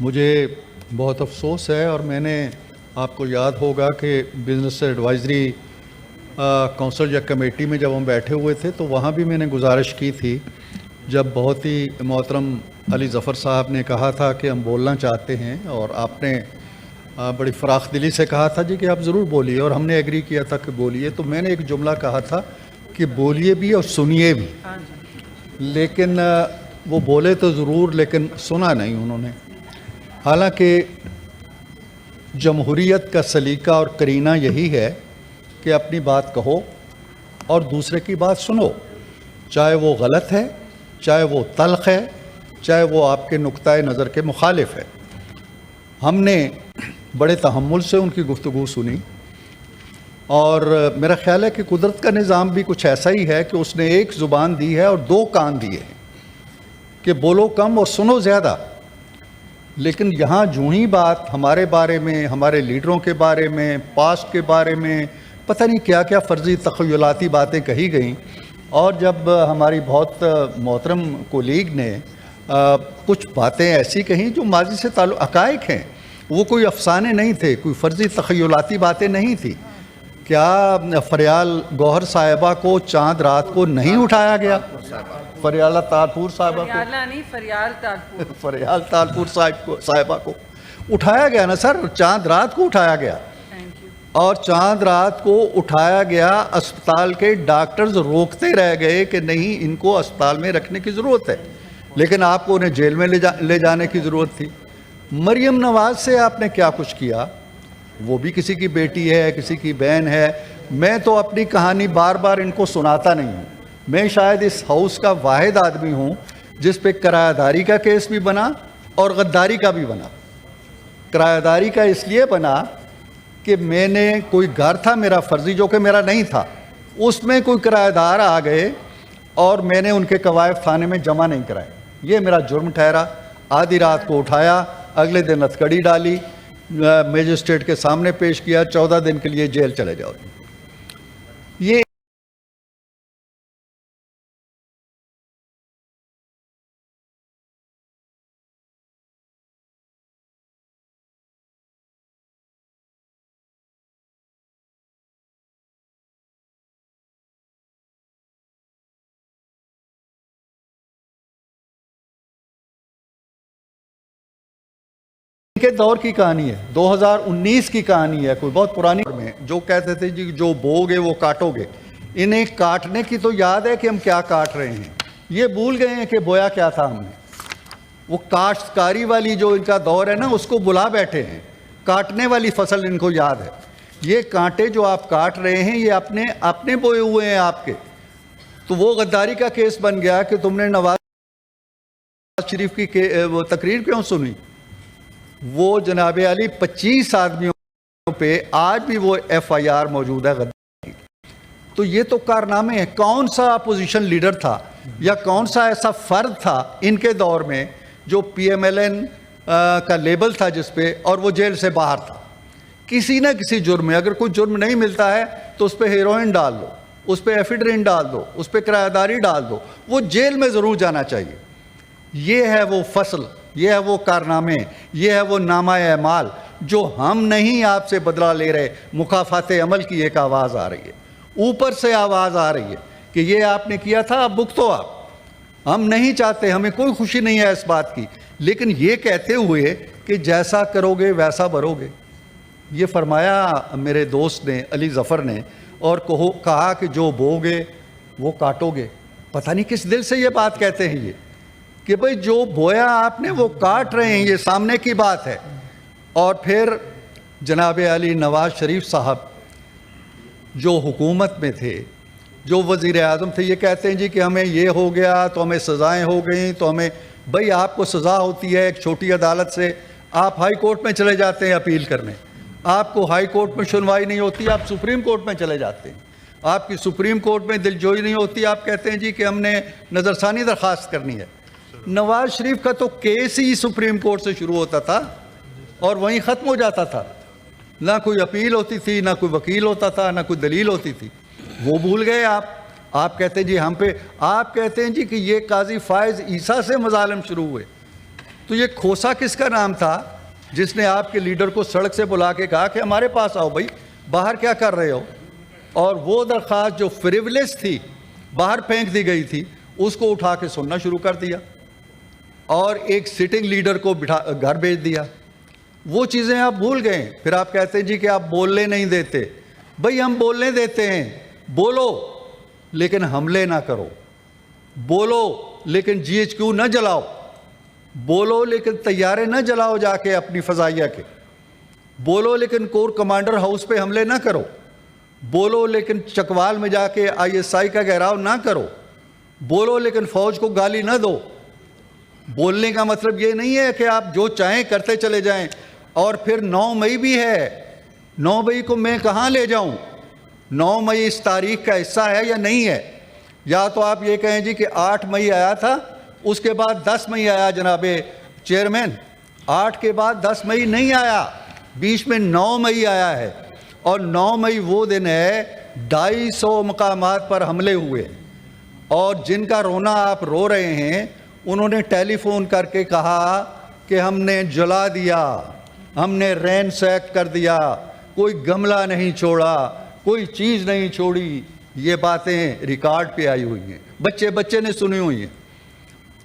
मुझे बहुत अफसोस है और मैंने आपको याद होगा कि बिज़नेस एडवाइज़री काउंसिल या कमेटी में जब हम बैठे हुए थे तो वहाँ भी मैंने गुजारिश की थी, जब बहुत ही मोहतरम अली ज़फ़र साहब ने कहा था कि हम बोलना चाहते हैं और आपने बड़ी फ़राख दिली से कहा था जी कि आप ज़रूर बोलिए और हमने एग्री किया था कि बोलिए। तो मैंने एक जुमला कहा था कि बोलिए भी और सुनिए भी, लेकिन वो बोले तो ज़रूर लेकिन सुना नहीं उन्होंने। हालांकि जमहूरियत का सलीका और करीना यही है कि अपनी बात कहो और दूसरे की बात सुनो, चाहे वो गलत है, चाहे वो तल्ख़ है, चाहे वो आपके नुक्ता नज़र के मुखालिफ है। हमने बड़े तहम्मुल से उनकी गुफ्तगू सुनी और मेरा ख़्याल है कि कुदरत का निज़ाम भी कुछ ऐसा ही है कि उसने एक ज़ुबान दी है और दो कान दिए हैं कि बोलो कम और सुनो ज़्यादा। लेकिन यहाँ जूँ ही बात हमारे बारे में, हमारे लीडरों के बारे में, पास्ट के बारे में, पता नहीं क्या क्या फ़र्ज़ी तख़य्युलाती बातें कही गई। और जब हमारी बहुत मोहतरम कोलीग ने कुछ बातें ऐसी कहीं जो माजी से ताल्लुक़ हक़ाइक़ हैं, वो कोई अफसाने नहीं थे, कोई फ़र्ज़ी तख़य्युलाती बातें नहीं थी। क्या फरियाल गौहर साहिबा को चाँद रात को नहीं उठाया गया? फरियाला तारपुर साहिबा को, फरियाल तारपुर साहिबा को उठाया गया ना सर, चाँद रात को उठाया गया। और चाँद रात को उठाया गया, अस्पताल के डॉक्टर्स रोकते रह गए कि नहीं इनको अस्पताल में रखने की ज़रूरत है, लेकिन आपको उन्हें जेल में ले जाने की ज़रूरत थी। मरियम नवाज़ से आपने क्या कुछ किया? वो भी किसी की बेटी है, किसी की बहन है। मैं तो अपनी कहानी बार बार इनको सुनाता नहीं हूँ। मैं शायद इस हाउस का वाहिद आदमी हूँ जिस पे किरायादारी का केस भी बना और गद्दारी का भी बना। किरायादारी का इसलिए बना कि मैंने कोई घर था मेरा फर्जी जो कि मेरा नहीं था, उसमें कोई किराएदार आ गए और मैंने उनके कवायद थाने में जमा नहीं कराए। ये मेरा जुर्म ठहरा। आधी रात को उठाया, अगले दिन हथकड़ी डाली, मजिस्ट्रेट के सामने पेश किया, 14 दिन के लिए जेल चले जाओ। ये के दौर की कहानी है, 2019 की कहानी है, कोई बहुत पुरानी में जो कहते थे जी जो बोगे वो काटोगे। इन्हें काटने की तो याद है कि हम क्या काट रहे हैं, ये भूल गए हैं कि बोया क्या था हमने। वो काश्तकारी वाली जो इनका दौर है ना, उसको बुला बैठे हैं। काटने वाली फसल इनको याद है। ये कांटे जो आप काट रहे हैं ये अपने बोए हुए हैं आपके। तो वो गद्दारी का केस बन गया कि तुमने नवाज शरीफ की वो तकरीर क्यों सुनी। वो जनाब अली 25 आदमियों पे आज भी वो FIR मौजूद है गद्दारी। तो ये तो कारनामे हैं। कौन सा अपोजिशन लीडर था या कौन सा ऐसा फर्द था इनके दौर में जो PMLN का लेबल था जिस पे, और वो जेल से बाहर था किसी न किसी जुर्म में। अगर कोई जुर्म नहीं मिलता है तो उस पर हेरोइन डाल दो, उस पर एफिड्रिन डाल दो, उस पर किरायादारी डाल दो, वो जेल में ज़रूर जाना चाहिए। ये है वो फसल, ये है वो कारनामे, ये है वो नामा अमाल जो हम नहीं आपसे बदला ले रहे। मुकाफात अमल की एक आवाज़ आ रही है, ऊपर से आवाज़ आ रही है कि ये आपने किया था, अब भुगतो आप। हम नहीं चाहते, हमें कोई खुशी नहीं है इस बात की, लेकिन ये कहते हुए कि जैसा करोगे वैसा भरोगे। ये फरमाया मेरे दोस्त ने, अली ज़फ़र ने, और कहा कि जो बोगे वो काटोगे। पता नहीं किस दिल से ये बात कहते हैं ये कि भाई जो बोया आपने वो काट रहे हैं, ये सामने की बात है। और फिर जनाब अली नवाज शरीफ साहब जो हुकूमत में थे, जो वज़ीर आज़म थे, ये कहते हैं जी कि हमें ये हो गया तो हमें सज़ाएं हो गई तो हमें। भाई आपको सज़ा होती है एक छोटी अदालत से, आप हाई कोर्ट में चले जाते हैं अपील करने। आपको हाई कोर्ट में सुनवाई नहीं होती, आप सुप्रीम कोर्ट में चले जाते हैं। आपकी सुप्रीम कोर्ट में दिलजोई नहीं होती, आप कहते हैं जी कि हमने नज़रसानी दरख्वास्त करनी है। नवाज शरीफ का तो केस ही सुप्रीम कोर्ट से शुरू होता था और वहीं ख़त्म हो जाता था। ना कोई अपील होती थी, ना कोई वकील होता था, ना कोई दलील होती थी। वो भूल गए आप कहते हैं जी हम पे, आप कहते हैं जी कि ये काजी फायज़ ईसा से मज़ालिम शुरू हुए। तो ये खोसा किसका नाम था जिसने आपके लीडर को सड़क से बुला के कहा कि हमारे पास आओ भाई, बाहर क्या कर रहे हो? और वो दरख्वास्त जो फ्रिवलेस थी, बाहर फेंक दी गई थी, उसको उठा के सुनना शुरू कर दिया और एक सिटिंग लीडर को बिठा घर भेज दिया। वो चीज़ें आप भूल गए। फिर आप कहते हैं जी कि आप बोलने नहीं देते। भाई हम बोलने देते हैं, बोलो लेकिन हमले ना करो, बोलो लेकिन GHQ न जलाओ, बोलो लेकिन तैयारे न जलाओ जाके अपनी फजाइया के, बोलो लेकिन कोर कमांडर हाउस पे हमले ना करो, बोलो लेकिन चकवाल में जाके ISI का घेराव ना करो, बोलो लेकिन फौज को गाली ना दो। बोलने का मतलब ये नहीं है कि आप जो चाहें करते चले जाएं। और फिर 9 मई भी है, 9 मई को मैं कहाँ ले जाऊं? 9 मई इस तारीख का हिस्सा है या नहीं है? या तो आप ये कहें जी कि 8 मई आया था, उसके बाद 10 मई आया जनाबे चेयरमैन, 8 के बाद 10 मई नहीं आया, बीच में 9 मई आया है। और 9 मई वो दिन है 250 मकामात पर हमले हुए, और जिनका रोना आप रो रहे हैं उन्होंने टेलीफोन करके कहा कि हमने जला दिया, हमने रैनसैक कर दिया, कोई गमला नहीं छोड़ा, कोई चीज़ नहीं छोड़ी। ये बातें रिकॉर्ड पे आई हुई हैं, बच्चे बच्चे ने सुनी हुई हैं।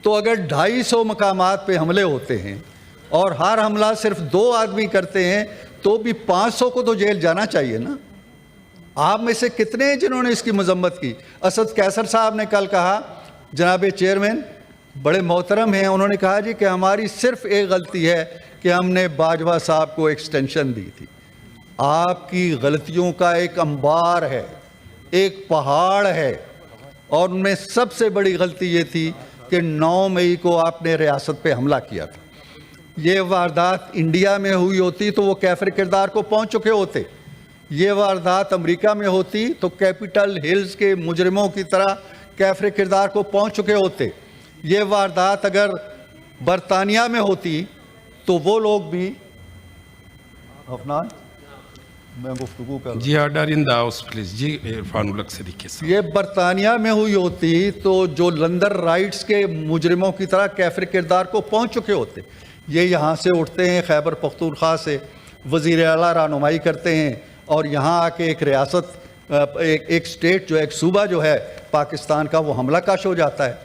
तो अगर 250 मकामात पे हमले होते हैं और हर हमला सिर्फ 2 आदमी करते हैं तो भी 500 को तो जेल जाना चाहिए ना। आप में से कितने हैं जिन्होंने इसकी मजम्मत की? असद कैसर साहब ने कल कहा, जनाबे चेयरमैन बड़े मोहतरम हैं, उन्होंने कहा जी कि हमारी सिर्फ एक गलती है कि हमने बाजवा साहब को एक्सटेंशन दी थी। आपकी गलतियों का एक अंबार है, एक पहाड़ है, और उनमें सबसे बड़ी गलती ये थी कि 9 मई को आपने रियासत पे हमला किया था। ये वारदात इंडिया में हुई होती तो वो कैफर किरदार को पहुंच चुके होते। ये वारदात अमेरिका में होती तो कैपिटल हिल्स के मुजरिमों की तरह कैफर किरदार को पहुंच चुके होते। ये वारदात अगर बरतानिया में होती तो वो लोग भी अपना मैं गुफ्तगू कर जी, order in the house please जी। इरफान उल हक सदीकी साहब, ये बरतानिया में हुई होती तो जो लंदन राइट्स के मुजरिमों की तरह कैफर किरदार को पहुंच चुके होते। ये यहाँ से उठते हैं, खैबर पख्तूनख्वा से वज़ीर आला रहनुमाई करते हैं, और यहाँ आके एक रियासत, एक स्टेट जो है, एक सूबा जो है पाकिस्तान का, वो हमला काश हो जाता है।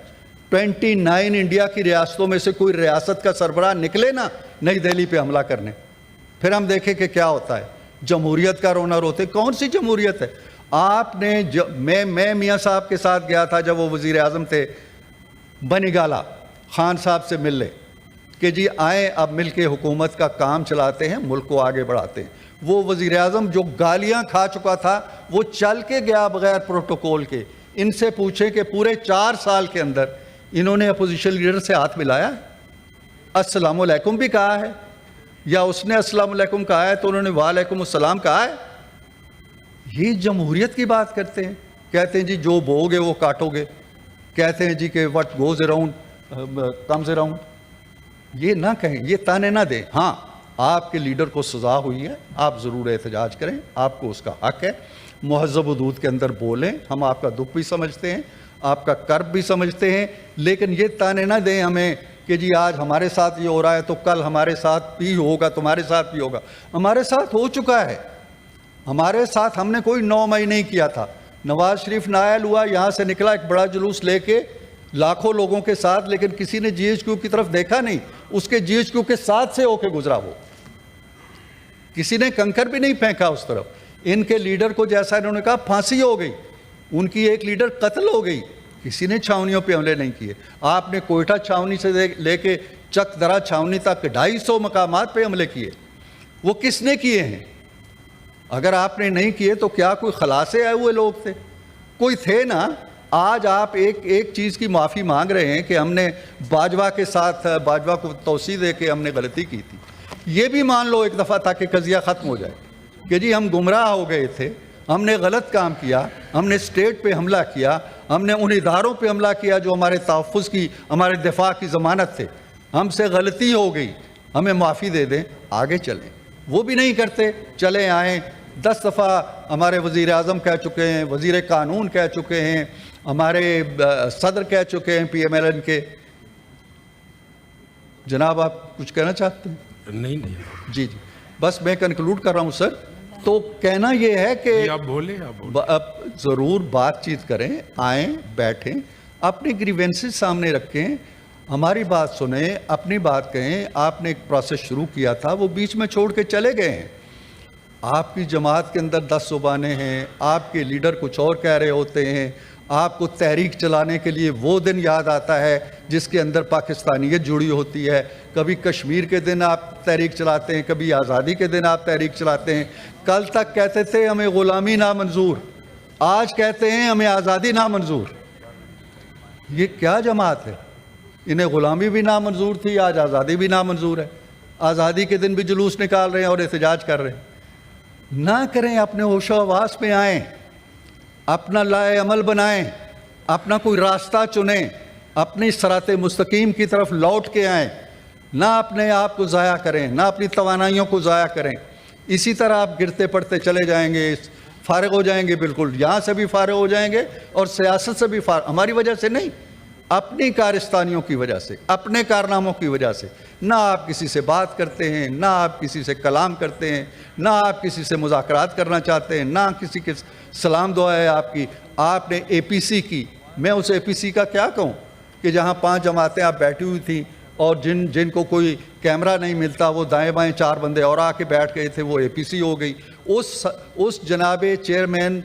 29 इंडिया की रियासतों में से कोई रियासत का सरबराह निकले ना नई दिल्ली पे हमला करने, फिर हम देखें कि क्या होता है। जमहूरियत का रोना रोते, कौन सी जमहूरियत है? आपने मैं मियाँ साहब के साथ गया था जब वो वज़ीर आज़म थे, बनीगाला खान साहब से मिलने कि जी आए अब मिल के हुकूमत का काम चलाते हैं, मुल्क को आगे बढ़ाते हैं। वो वज़ीर आज़म जो गालियाँ खा चुका था वो चल के गया बग़ैर प्रोटोकॉल के। इनसे पूछें कि पूरे 4 साल के अंदर इन्होंने अपोजिशन लीडर से हाथ मिलाया, अस्सलाम वालेकुम भी कहा है, या उसने अस्सलाम वालेकुम कहा है तो उन्होंने वालेकुम अस्सलाम कहा है? ये जमहूरियत की बात करते हैं। कहते हैं जी जो बोओगे वो काटोगे, कहते हैं जी कि what goes around comes around. ये ना कहें, ये ताने ना दें। हाँ, आपके लीडर को सज़ा हुई है, आप ज़रूर एहतजाज करें, आपको उसका हक है, मुहज़्ज़ब हदूद के अंदर बोलें। हम आपका दुख भी समझते हैं, आपका कर्ब भी समझते हैं, लेकिन ये ताने ना दें हमें कि जी आज हमारे साथ ये हो रहा है तो कल हमारे साथ भी होगा, तुम्हारे साथ भी होगा। हमारे साथ हो चुका है, हमारे साथ हमने कोई 9 मई नहीं किया था। नवाज शरीफ नायल हुआ, यहाँ से निकला एक बड़ा जुलूस लेके लाखों लोगों के साथ, लेकिन किसी ने GHQ की तरफ देखा नहीं, उसके GHQ के साथ से होके गुजरा वो, किसी ने कंकर भी नहीं फेंका उस तरफ। इनके लीडर को जैसा इन्होंने कहा फांसी हो गई, उनकी एक लीडर कत्ल हो गई, किसी ने छावनियों पे हमले नहीं किए। आपने कोयटा छावनी से लेके चकदरा छावनी तक 250 मकामात पे हमले किए, वो किसने किए हैं? अगर आपने नहीं किए तो क्या कोई खलासे आए हुए लोग थे? कोई थे ना। आज आप एक चीज़ की माफ़ी मांग रहे हैं कि हमने बाजवा के साथ, बाजवा को तौसीह दे के हमने गलती की थी। ये भी मान लो एक दफ़ा ताकि कज़िया ख़त्म हो जाए कि जी हम गुमराह हो गए थे, हमने गलत काम किया, हमने स्टेट पे हमला किया, हमने उन इदारों पे हमला किया जो हमारे तहफ़्फ़ुज़ की, हमारे दिफा की ज़मानत थे, हमसे गलती हो गई, हमें माफ़ी दे दें, आगे चलें। वो भी नहीं करते, चले आएँ। 10 दफ़ा हमारे वज़ीर आज़म कह चुके हैं, वज़ीर कानून कह चुके हैं, हमारे सदर कह चुके हैं PMLN के जनाब आप कुछ कहना चाहते हैं? नहीं नहीं जी जी, बस मैं कंक्लूड कर रहा हूँ सर। तो कहना ये है कि आप बोले अब ज़रूर बातचीत करें, आएँ, बैठें, अपने ग्रीवेंसेस सामने रखें, हमारी बात सुने, अपनी बात कहें। आपने एक प्रोसेस शुरू किया था, वो बीच में छोड़ के चले गए हैं। आपकी जमात के अंदर 10 ज़ुबानें हैं, आपके लीडर कुछ और कह रहे होते हैं, आपको तहरीक चलाने के लिए वो दिन याद आता है जिसके अंदर पाकिस्तानियत जुड़ी होती है। कभी कश्मीर के दिन आप तहरीक चलाते हैं, कभी आज़ादी के दिन आप तहरीक चलाते हैं। कल तक कहते थे हमें ग़ुलामी नामंजूर, आज कहते हैं हमें आज़ादी नामंजूर। ये क्या जमात है? इन्हें ग़ुलामी भी नामंजूर थी, आज आज़ादी भी नामंजूर है। आज़ादी के दिन भी जुलूस निकाल रहे हैं और एहतजाज कर रहे हैं। ना करें, अपने होशो हवास में आएँ, अपना लाए अमल बनाएं, अपना कोई रास्ता चुनें, अपनी सरात मुस्तकीम की तरफ लौट के आएँ। ना अपने आप को ज़ाया करें, ना अपनी तवानाइयों को ज़ाया करें। इसी तरह आप गिरते पड़ते चले जाएंगे, फारिग हो जाएंगे, बिल्कुल यहाँ से भी फारिग हो जाएंगे और सियासत से भी हमारी वजह से नहीं, अपनी कारस्तानियों की वजह से, अपने कारनामों की वजह से। ना आप किसी से बात करते हैं, ना आप किसी से कलाम करते हैं, ना आप किसी से मुज़ाकरात करना चाहते हैं, ना किसी के सलाम दुआ है आपकी। आपने APC की, मैं उस APC का क्या कहूँ कि जहाँ 5 जमातें आप बैठी हुई थी और जिनको कोई कैमरा नहीं मिलता, वो दाएं बाएं 4 बंदे और आके बैठ गए थे, वो APC हो गई। उस जनाबे चेयरमैन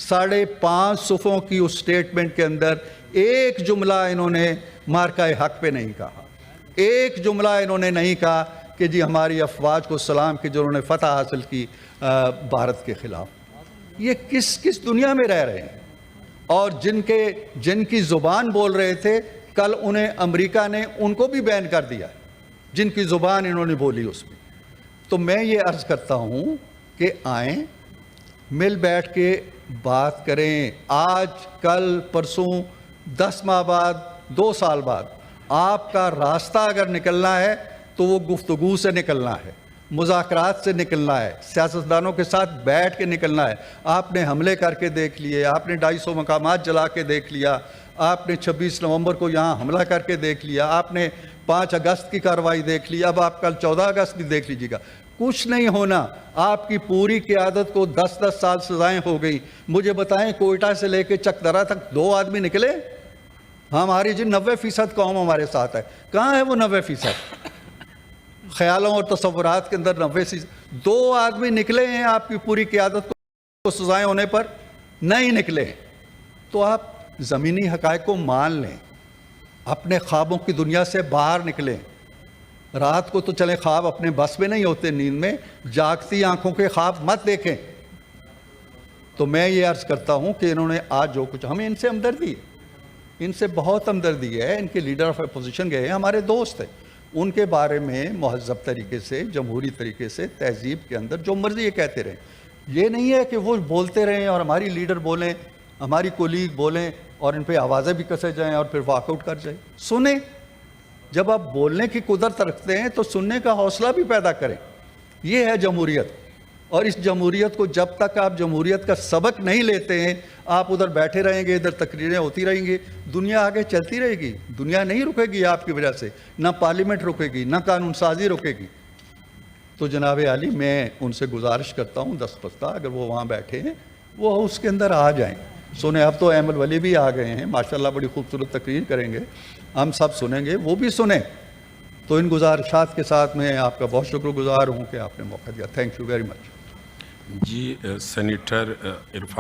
5.5 सुफ़ों की उस स्टेटमेंट के अंदर एक जुमला इन्होंने मार्का हक पे नहीं कहा, एक जुमला इन्होंने नहीं कहा कि जी हमारी अफवाज को सलाम की जो उन्होंने फतह हासिल की भारत के ख़िलाफ़। ये किस दुनिया में रह रहे हैं? और जिनकी ज़ुबान बोल रहे थे, कल उन्हें अमेरिका ने उनको भी बैन कर दिया, जिनकी ज़ुबान इन्होंने बोली उसमें। तो मैं ये अर्ज़ करता हूँ कि आएँ, मिल बैठ के बात करें। आज, कल, परसों, 10 माह बाद, 2 साल बाद आपका रास्ता अगर निकलना है तो वो गुफ्तगू से निकलना है, मुज़ाकरात से निकलना है, सियासतदानों के साथ बैठ के निकलना है। आपने हमले करके देख लिए, आपने 250 मकामात जला के देख लिया, आपने 26 नवंबर को यहाँ हमला करके देख लिया, आपने 5 अगस्त की कार्रवाई देख ली, अब आप कल 14 अगस्त भी देख लीजिएगा। कुछ नहीं होना। आपकी पूरी क़यादत को 10-10 साल सजाएं हो गई। मुझे बताएं, कोयटा से लेके चकदरा तक 2 आदमी निकले? हमारी जी 90% कौम हमारे साथ है, कहाँ है वो 90%? ख्यालों और तसव्वुरात के अंदर 90%। 2 आदमी निकले हैं आपकी पूरी क़यादत को सजाएं होने पर? नहीं निकले। तो आप ज़मीनी हक़ाइक़ को मान लें, अपने ख्वाबों की दुनिया से बाहर निकलें। रात को तो चले ख्वाब अपने बस में नहीं होते, नींद में जागती आंखों के ख्वाब मत देखें। तो मैं ये अर्ज़ करता हूँ कि इन्होंने आज जो कुछ, हमें इनसे हमदर्दी, इनसे बहुत हमदर्दी है। इनके लीडर ऑफ अपोजिशन गए हैं, हमारे दोस्त हैं, उनके बारे में महज़ब तरीके से, जमहूरी तरीके से, तहज़ीब के अंदर जो मर्ज़ी ये कहते रहें। ये नहीं है कि वो बोलते रहें और हमारी लीडर बोलें, हमारी कोलीग बोलें और इन पर आवाज़ें भी कसे जाएँ और फिर वॉकआउट कर जाए। सुने, जब आप बोलने की कुदरत रखते हैं तो सुनने का हौसला भी पैदा करें। ये है जमहूरियत। और इस जमहूरियत को, जब तक आप जमहूरियत का सबक नहीं लेते हैं, आप उधर बैठे रहेंगे, इधर तकरीरें होती रहेंगी, दुनिया आगे चलती रहेगी। दुनिया नहीं रुकेगी आपकी वजह से, ना पार्लियामेंट रुकेगी, ना कानून साजी रुकेगी। तो जनाब आली, मैं उनसे गुजारिश करता हूँ दस्तबस्ता, अगर वो वहाँ बैठे हैं, वो उसके अंदर आ जाएँ। सुने, अब तो अहमद वली भी आ गए हैं, माशाल्लाह बड़ी खूबसूरत तकरीर करेंगे, हम सब सुनेंगे, वो भी सुने। तो इन गुजारिशात के साथ मैं आपका बहुत शुक्रगुजार हूँ कि आपने मौका दिया। Thank you very much. जी, सेनेटर इरफान